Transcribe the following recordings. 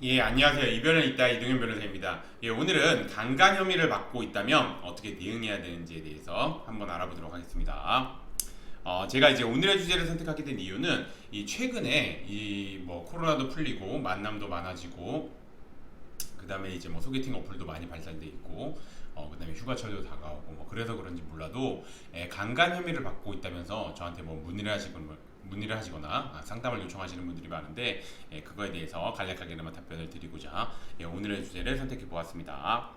예, 안녕하세요. 이별은 있다 이동현 변호사입니다. 예, 오늘은 강간 혐의를 받고 있다면 어떻게 대응해야 되는지에 대해서 한번 알아보도록 하겠습니다. 제가 이제 오늘의 주제를 선택하게 된 이유는 이 최근에 이 뭐 코로나도 풀리고 만남도 많아지고 그다음에 이제 뭐 소개팅 어플도 많이 발달돼 있고 그다음에 휴가철도 다가오고 뭐 그래서 그런지 몰라도 강간 혐의를 받고 있다면서 저한테 뭐 문의를 하시거나 상담을 요청하시는 분들이 많은데 그거에 대해서 간략하게나마 답변을 드리고자 오늘의 주제를 선택해 보았습니다.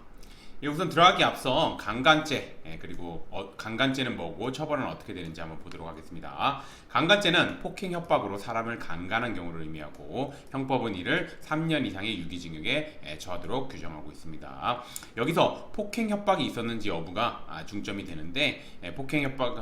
우선 들어가기 앞서 강간죄 그리고 강간죄는 뭐고 처벌은 어떻게 되는지 한번 보도록 하겠습니다. 강간죄는 폭행 협박으로 사람을 강간한 경우를 의미하고 형법은 이를 3년 이상의 유기징역에 처하도록 규정하고 있습니다. 여기서 폭행 협박이 있었는지 여부가 중점이 되는데 폭행 협박이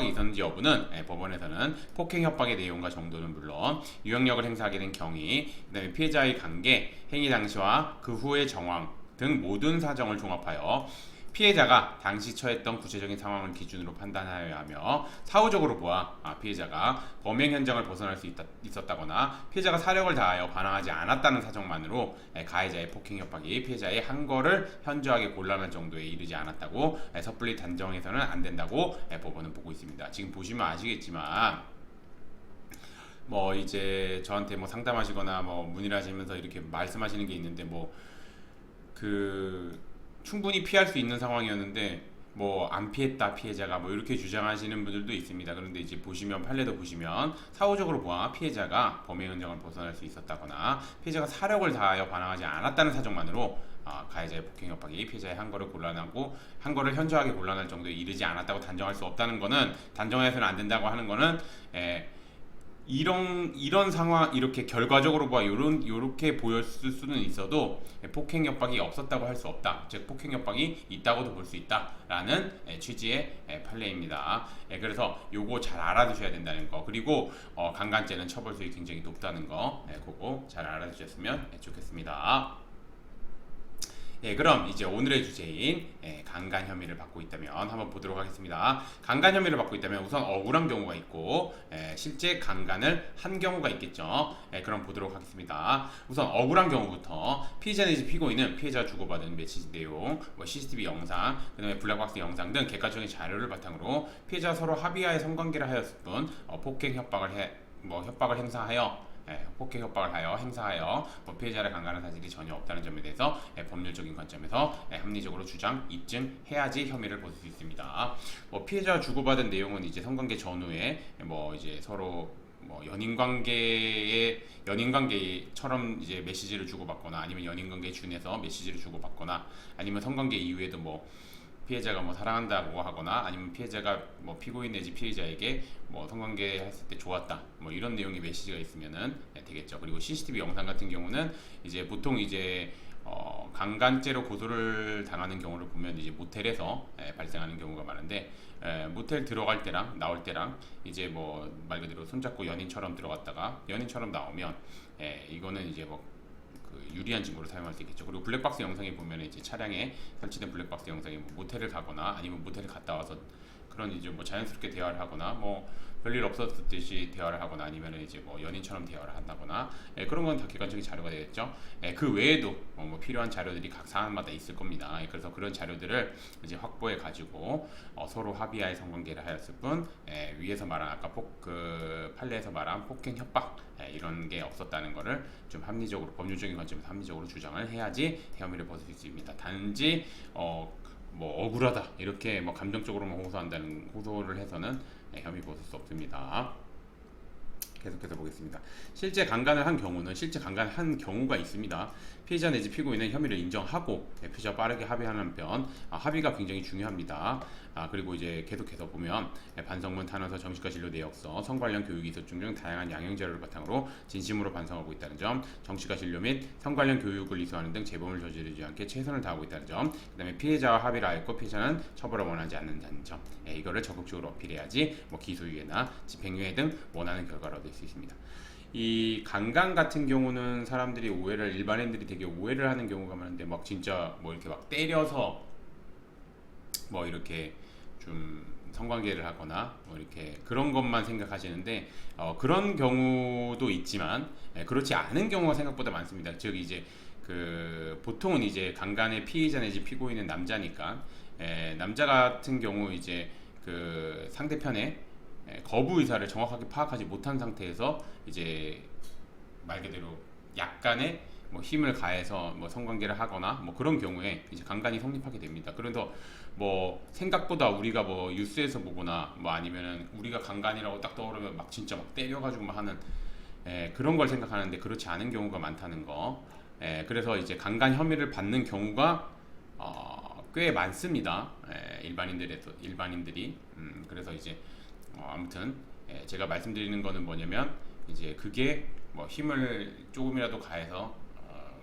있었는지 여부는 법원에서는 폭행 협박의 내용과 정도는 물론 유형력을 행사하게 된 경위, 그다음에 피해자의 관계, 행위 당시와 그 후의 정황 등 모든 사정을 종합하여 피해자가 당시 처했던 구체적인 상황을 기준으로 판단하여야 하며 사후적으로 보아 피해자가 범행 현장을 벗어날 수 있었다거나 피해자가 사력을 다하여 반항하지 않았다는 사정만으로 가해자의 폭행 협박이 피해자의 한 거를 현저하게 곤란한 정도에 이르지 않았다고 섣불리 단정해서는 안 된다고 법원은 보고 있습니다. 지금 보시면 아시겠지만 뭐 이제 저한테 뭐 상담하시거나 뭐 문의를 하시면서 이렇게 말씀하시는 게 있는데 뭐 그 충분히 피할 수 있는 상황이었는데 뭐 안 피했다 피해자가 뭐 이렇게 주장하시는 분들도 있습니다. 그런데 이제 보시면 판례도 보시면 사후적으로 보아 피해자가 범행 현장을 벗어날 수 있었다거나 피해자가 사력을 다하여 반항하지 않았다는 사정만으로 가해자의 폭행 협박이 피해자의 한 거를 곤란하고 한 거를 현저하게 곤란할 정도에 이르지 않았다고 단정할 수 없다는 거는 단정해서는 안 된다고 하는 거는 이런 상황 이렇게 결과적으로 봐 요렇게 보였을 수는 있어도 폭행 협박이 없었다고 할 수 없다. 즉 폭행 협박이 있다고도 볼 수 있다라는 취지의 판례입니다. 그래서 요거 잘 알아두셔야 된다는 거. 그리고 강간죄는 처벌 수익이 굉장히 높다는 거. 그거 잘 알아두셨으면 좋겠습니다. 그럼 이제 오늘의 주제인 강간 혐의를 받고 있다면 한번 보도록 하겠습니다. 강간 혐의를 받고 있다면 우선 억울한 경우가 있고 실제 강간을 한 경우가 있겠죠. 그럼 보도록 하겠습니다. 우선 억울한 경우부터 피해자 내지 피고인은 피해자가 주고받은 메시지 내용, 뭐 CCTV 영상, 그다음에 블랙박스 영상 등 객관적인 자료를 바탕으로 피해자가 서로 합의하에 성관계를 하였을 뿐 폭행 협박을 행사하여 폭행 협박을 하여 행사하여 피해자를 강간한 사실이 전혀 없다는 점에 대해서 법률적인 관점에서 합리적으로 주장 입증해야지 혐의를 벗을 수 있습니다. 피해자가 주고받은 내용은 이제 성관계 전후에 이제 서로 연인관계처럼 이제 메시지를 주고받거나 아니면 연인관계에 준해서 메시지를 주고받거나 아니면 성관계 이후에도 피해자가 사랑한다고 하거나 아니면 피해자가 피고인 내지 피해자에게 성관계 했을 때 좋았다 이런 내용의 메시지가 있으면은 되겠죠. 그리고 CCTV 영상 같은 경우는 이제 보통 이제 강간죄로 고소를 당하는 경우를 보면 이제 모텔에서 발생하는 경우가 많은데 모텔 들어갈 때랑 나올 때랑 이제 말 그대로 손잡고 연인처럼 들어갔다가 연인처럼 나오면 이거는 이제 유리한 증거로 사용할 수 있겠죠. 그리고 블랙박스 영상에 보면 이제 차량에 설치된 블랙박스 영상에 모텔을 가거나 아니면 모텔을 갔다 와서 그런 이제 자연스럽게 대화를 하거나 별일 없었듯이 대화를 하거나 아니면 이제 연인처럼 대화를 한다거나 그런 건 다 객관적인 자료가 되겠죠. 그 외에도 필요한 자료들이 각 사안마다 있을 겁니다. 그래서 그런 자료들을 이제 확보해 가지고 서로 합의하에 성관계를 하였을 뿐 위에서 말한 아까 그 판례에서 말한 폭행 협박 이런 게 없었다는 거를 좀 합리적으로 법률적인 관점에서 합리적으로 주장을 해야지 혐의를 벗을 수 있습니다. 단지 억울하다 이렇게 감정적으로만 호소를 해서는 혐의 벗을 수 없습니다. 계속해서 보겠습니다. 실제 강간을 한 경우가 있습니다. 피해자 내지 피고인은 혐의를 인정하고 피해자와 빠르게 합의하는 한편 합의가 굉장히 중요합니다. 그리고 이제 계속해서 보면 반성문, 탄원서, 정식과 진료 내역서, 성 관련 교육이 있었중 등 다양한 양형 자료를 바탕으로 진심으로 반성하고 있다는 점, 정식과 진료 및 성 관련 교육을 이수하는 등 재범을 저지르지 않게 최선을 다하고 있다는 점, 그다음에 피해자와 합의를 하였고 피해자는 처벌을 원하지 않는다는 점, 이거를 적극적으로 어필해야지 기소유예나 집행유예 등 원하는 결과를 얻을 수 있습니다. 이 강간 같은 경우는 사람들이 일반인들이 되게 오해를 하는 경우가 많은데 진짜 이렇게 때려서 이렇게 좀 성관계를 하거나 뭐 이렇게 그런 것만 생각하시는데 그런 경우도 있지만 그렇지 않은 경우가 생각보다 많습니다. 즉 이제 그 보통은 이제 강간의 피의자 내지 피고인은 남자니까 남자 같은 경우 이제 그 상대편의 거부 의사를 정확하게 파악하지 못한 상태에서 이제 말 그대로 약간의 뭐 힘을 가해서 뭐 성관계를 하거나 뭐 그런 경우에 이제 강간이 성립하게 됩니다. 그래서 뭐 생각보다 우리가 뭐 뉴스에서 보거나 뭐 아니면은 우리가 강간이라고 딱 떠오르면 막 진짜 막 때려가지고 막 하는 그런 걸 생각하는데 그렇지 않은 경우가 많다는 거. 그래서 이제 강간 혐의를 받는 경우가 꽤 많습니다. 일반인들이. 그래서 이제 아무튼 제가 말씀드리는 거는 뭐냐면 이제 그게 뭐 힘을 조금이라도 가해서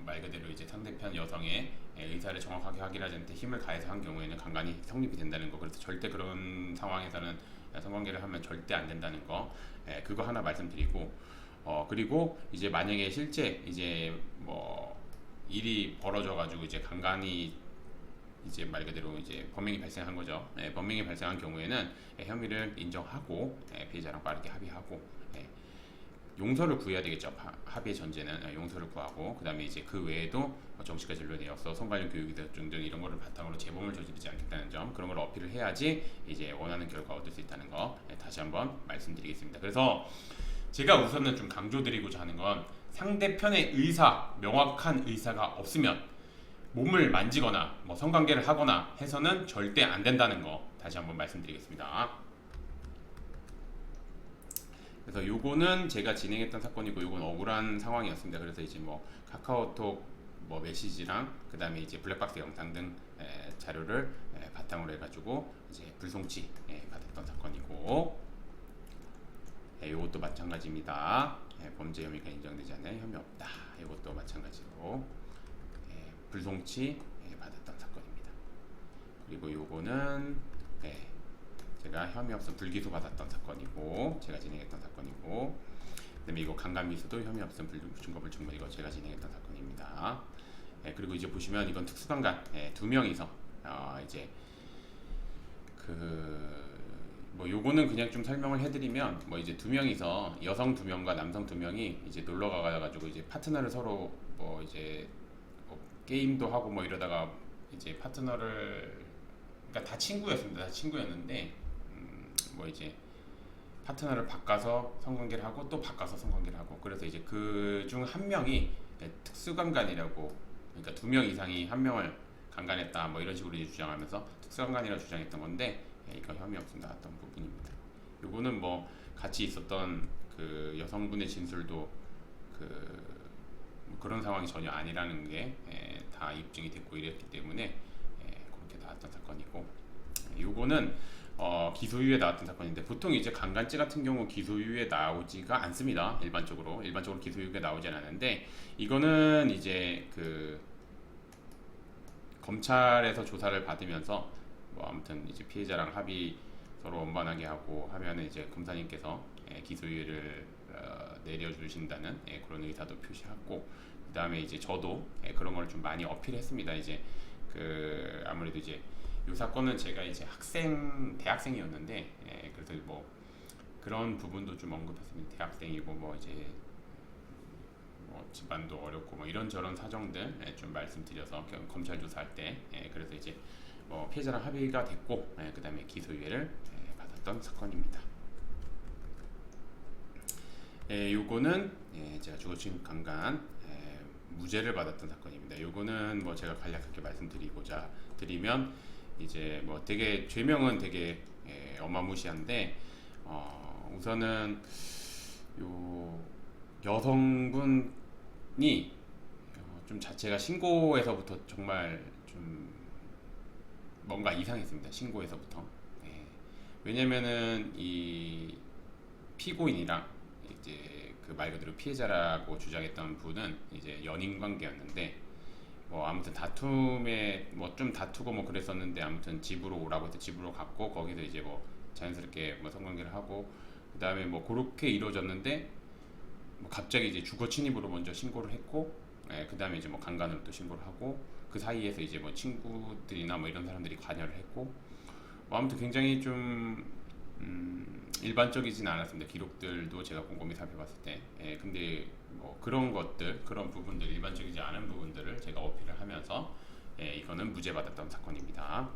말 그대로 이제 상대편 여성의 의사를 정확하게 확인하지 않는데 힘을 가해서 한 경우에는 강간이 성립이 된다는 거. 그래서 절대 그런 상황에서는 성관계를 하면 절대 안 된다는 거. 그거 하나 말씀드리고 그리고 이제 만약에 실제 이제 뭐 일이 벌어져 가지고 이제 강간이 이제 말 그대로 이제 범행이 발생한 거죠. 범행이 발생한 경우에는 혐의를 인정하고 피해자랑 빠르게 합의하고 용서를 구해야 되겠죠. 합의의 전제는 용서를 구하고 그다음에 이제 그 외에도 정치과 진로 내역서, 성관련 교육이 등등 이런 거를 바탕으로 재범을 저지르지 않겠다는 점 그런 걸 어필을 해야지 이제 원하는 결과 얻을 수 있다는 거 다시 한번 말씀드리겠습니다. 그래서 제가 우선은 좀 강조드리고자 하는 건 상대편의 명확한 의사가 없으면 몸을 만지거나 뭐 성관계를 하거나 해서는 절대 안 된다는 거 다시 한번 말씀드리겠습니다. 그래서 요거는 제가 진행했던 사건이고 요건 억울한 상황이었습니다. 그래서 이제 뭐 카카오톡 뭐 메시지랑 그다음에 이제 블랙박스 영상 등 자료를 바탕으로 해가지고 이제 불송치 받았던 사건이고 요것도 마찬가지입니다. 범죄 혐의가 인정되지 않는 혐의 없다. 요것도 마찬가지로 불송치 받았던 사건입니다. 그리고 요거는 제가 혐의 없음 불기소 받았던 사건이고 제가 진행했던 사건이고 그다음에 이거 강간미수도 혐의 없음 증거불충분 이거 제가 진행했던 사건입니다. 그리고 이제 보시면 이건 특수강간 두 명이서 이제 그 뭐 요거는 그냥 좀 설명을 해드리면 뭐 이제 두 명이서 여성 두 명과 남성 두 명이 이제 놀러 가가지고 이제 파트너를 서로 뭐 이제 뭐 게임도 하고 뭐 이러다가 이제 파트너를 그러니까 다 친구였습니다. 다 친구였는데 뭐 이제 파트너를 바꿔서 성관계를 하고 또 바꿔서 성관계를 하고 그래서 이제 그 중 한 명이 특수강간이라고 그러니까 두 명 이상이 한 명을 강간했다 뭐 이런 식으로 이제 주장하면서 특수강간이라고 주장했던 건데 이거 혐의 없음 나왔던 부분입니다. 요거는 뭐 같이 있었던 그 여성분의 진술도 뭐 그런 상황이 전혀 아니라는 게 다 입증이 됐고 이랬기 때문에 그렇게 나왔던 사건이고 요거는 기소 이후에 나왔던 사건인데 보통 이제 강간죄 같은 경우 기소 이후에 나오지가 않습니다. 일반적으로 기소 이후에 나오진 않는데 이거는 이제 그 검찰에서 조사를 받으면서 뭐 아무튼 이제 피해자랑 합의 서로 원만하게 하고 하면은 이제 검사님께서 기소유예를 내려주신다는 그런 의사도 표시하고 그다음에 이제 저도 그런 걸 좀 많이 어필했습니다. 이제 그 아무래도 이제 이 사건은 제가 이제 대학생이었는데 그래서 뭐 그런 부분도 좀 언급했습니다. 대학생이고 뭐 이제 뭐 집안도 어렵고 뭐 이런저런 사정들 좀 말씀드려서 검찰 조사할 때 그래서 이제 피해자랑 합의가 됐고 그 다음에 기소유예를 받았던 사건입니다. 요거는 제가 주거침 강간 무죄를 받았던 사건입니다. 요거는 뭐 제가 간략하게 말씀드리고자 드리면 이제 뭐 되게 죄명은 되게 어마무시한데 우선은 요 여성분이 좀 자체가 신고에서부터 정말 좀 뭔가 이상했습니다. 신고에서부터. 왜냐면은 이 피고인이랑 이제 그 말 그대로 피해자라고 주장했던 분은 이제 연인 관계였는데 뭐 아무튼 다툼에 뭐 좀 다투고 뭐 그랬었는데 아무튼 집으로 오라고 해서 집으로 갔고 거기서 이제 뭐 자연스럽게 뭐 성관계를 하고 그 다음에 뭐 그렇게 이루어졌는데 뭐 갑자기 이제 주거 침입으로 먼저 신고를 했고 그 다음에 이제 뭐 강간으로 또 신고를 하고 그 사이에서 이제 뭐 친구들이나 뭐 이런 사람들이 관여를 했고 뭐 아무튼 굉장히 좀 일반적이진 않았습니다. 기록들도 제가 곰곰이 살펴봤을 때. 근데 뭐 그런 것들, 그런 부분들, 일반적이지 않은 부분들을 제가 어필을 하면서 이거는 무죄 받았던 사건입니다.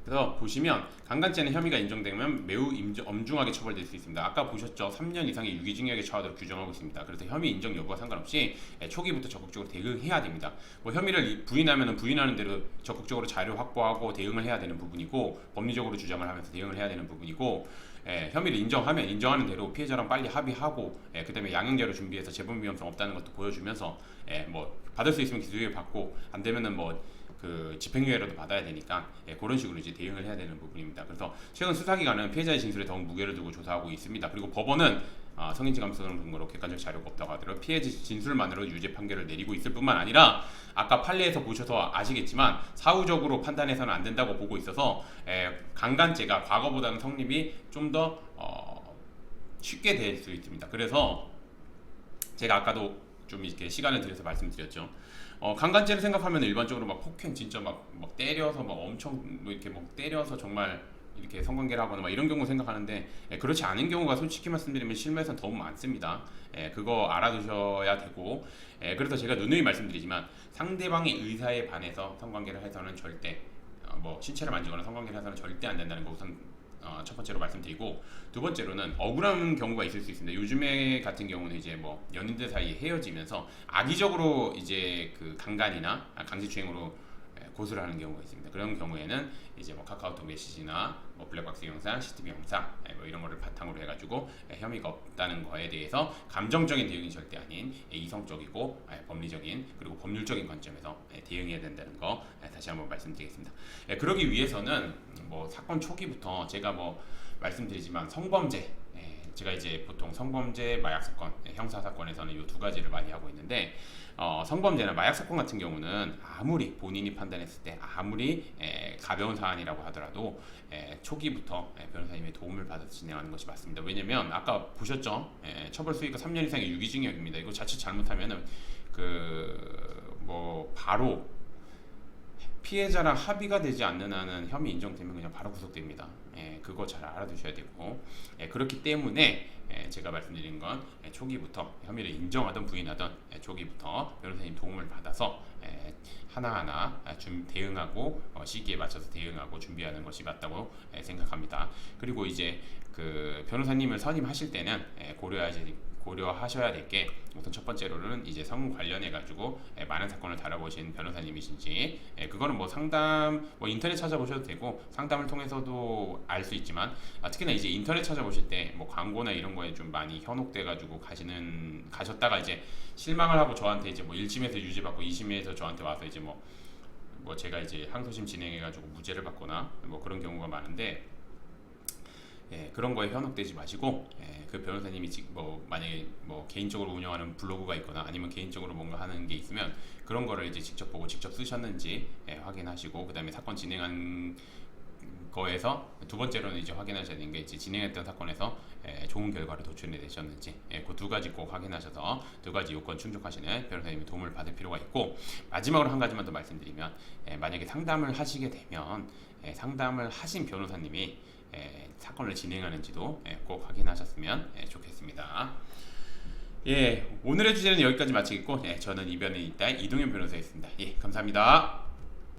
그래서 보시면 강간죄는 혐의가 인정되면 매우 엄중하게 처벌될 수 있습니다. 아까 보셨죠? 3년 이상의 유기징역에 처하도록 규정하고 있습니다. 그래서 혐의 인정 여부와 상관없이 초기부터 적극적으로 대응해야 됩니다. 뭐 혐의를 부인하면 부인하는 대로 적극적으로 자료 확보하고 대응을 해야 되는 부분이고, 법리적으로 주장을 하면서 대응을 해야 되는 부분이고, 혐의를 인정하면 인정하는 대로 피해자랑 빨리 합의하고, 그다음에 양형자료 준비해서 재범 위험성 없다는 것도 보여주면서 뭐 받을 수 있으면 기소유예 받고, 안 되면은 뭐 그 집행유예라도 받아야 되니까 그런 식으로 이제 대응을 해야 되는 부분입니다. 그래서 최근 수사기관은 피해자의 진술에 더욱 무게를 두고 조사하고 있습니다. 그리고 법원은 성인지 감수성 근거로 객관적 자료가 없다고 하더라도 피해자 진술만으로 유죄 판결을 내리고 있을 뿐만 아니라, 아까 판례에서 보셔서 아시겠지만 사후적으로 판단해서는 안 된다고 보고 있어서 강간죄가 과거보다는 성립이 좀 더 쉽게 될 수 있습니다. 그래서 제가 아까도 좀 이렇게 시간을 들여서 말씀드렸죠. 강간죄를 생각하면 일반적으로 막 폭행 진짜 막 때려서 막 엄청 뭐 이렇게 막 때려서 정말 이렇게 성관계를 하거나 막 이런 경우 생각하는데, 그렇지 않은 경우가 솔직히 말씀드리면 실무에서는 더욱 많습니다. 그거 알아두셔야 되고, 그래서 제가 누누이 말씀드리지만 상대방의 의사에 반해서 성관계를 해서는 절대 뭐 신체를 만지거나 성관계를 해서는 절대 안 된다는 거 우선 첫 번째로 말씀드리고, 두 번째로는 억울한 경우가 있을 수 있습니다. 요즘에 같은 경우는 이제 뭐 연인들 사이에 헤어지면서 악의적으로 이제 그 강간이나 강제추행으로 고소를 하는 경우가 있습니다. 그런 경우에는 이제 뭐 카카오톡 메시지나 뭐 블랙박스 영상, CCTV 영상 뭐 이런 거를 바탕으로 해가지고 혐의가 없다는 거에 대해서 감정적인 대응이 절대 아닌 이성적이고 법리적인 그리고 법률적인 관점에서 대응해야 된다는 거 다시 한번 말씀드리겠습니다. 그러기 위해서는 뭐 사건 초기부터 제가 뭐 말씀드리지만 성범죄, 제가 이제 보통 성범죄, 마약 사건, 형사 사건에서는 이 두 가지를 많이 하고 있는데, 성범죄나 마약 사건 같은 경우는 아무리 본인이 판단했을 때 아무리 가벼운 사안이라고 하더라도 초기부터 변호사님의 도움을 받아서 진행하는 것이 맞습니다. 왜냐면 아까 보셨죠? 처벌 수위가 3년 이상의 유기징역입니다. 이거 자칫 잘못하면은 그 뭐 바로 피해자랑 합의가 되지 않는 한은 혐의 인정되면 그냥 바로 구속됩니다. 그거 잘 알아두셔야 되고, 그렇기 때문에 제가 말씀드린 건 초기부터 혐의를 인정하든 부인하든 초기부터 변호사님 도움을 받아서 하나하나 대응하고 시기에 맞춰서 대응하고 준비하는 것이 맞다고 생각합니다. 그리고 이제 그 변호사님을 선임하실 때는 고려하셔야 될 게, 우선 첫 번째로는 이제 성 관련해 가지고 많은 사건을 다뤄보신 변호사님이신지, 그거는 뭐 상담 뭐 인터넷 찾아보셔도 되고 상담을 통해서도 알 수 있지만, 특히나 이제 인터넷 찾아보실 때 뭐 광고나 이런 거에 좀 많이 현혹돼 가지고 가셨다가 이제 실망을 하고 저한테 이제 뭐 1심에서 유죄 받고 2심에서 저한테 와서 이제 뭐 제가 이제 항소심 진행해 가지고 무죄를 받거나 뭐 그런 경우가 많은데, 그런 거에 현혹되지 마시고, 그 변호사님이 뭐 만약에 뭐 개인적으로 운영하는 블로그가 있거나 아니면 개인적으로 뭔가 하는 게 있으면 그런 거를 이제 직접 보고 직접 쓰셨는지 확인하시고, 그다음에 사건 진행한 거에서 두 번째로는 이제 확인하셔야 되는 게, 이제 진행했던 사건에서 좋은 결과를 도출해 내셨는지, 그 두 가지 꼭 확인하셔서 두 가지 요건 충족하시는 변호사님의 도움을 받을 필요가 있고, 마지막으로 한 가지만 더 말씀드리면, 만약에 상담을 하시게 되면 상담을 하신 변호사님이 사건을 진행하는지도 꼭 확인하셨으면 좋겠습니다. 오늘의 주제는 여기까지 마치겠고, 저는 이변에 있다 이동현 변호사였습니다. 감사합니다.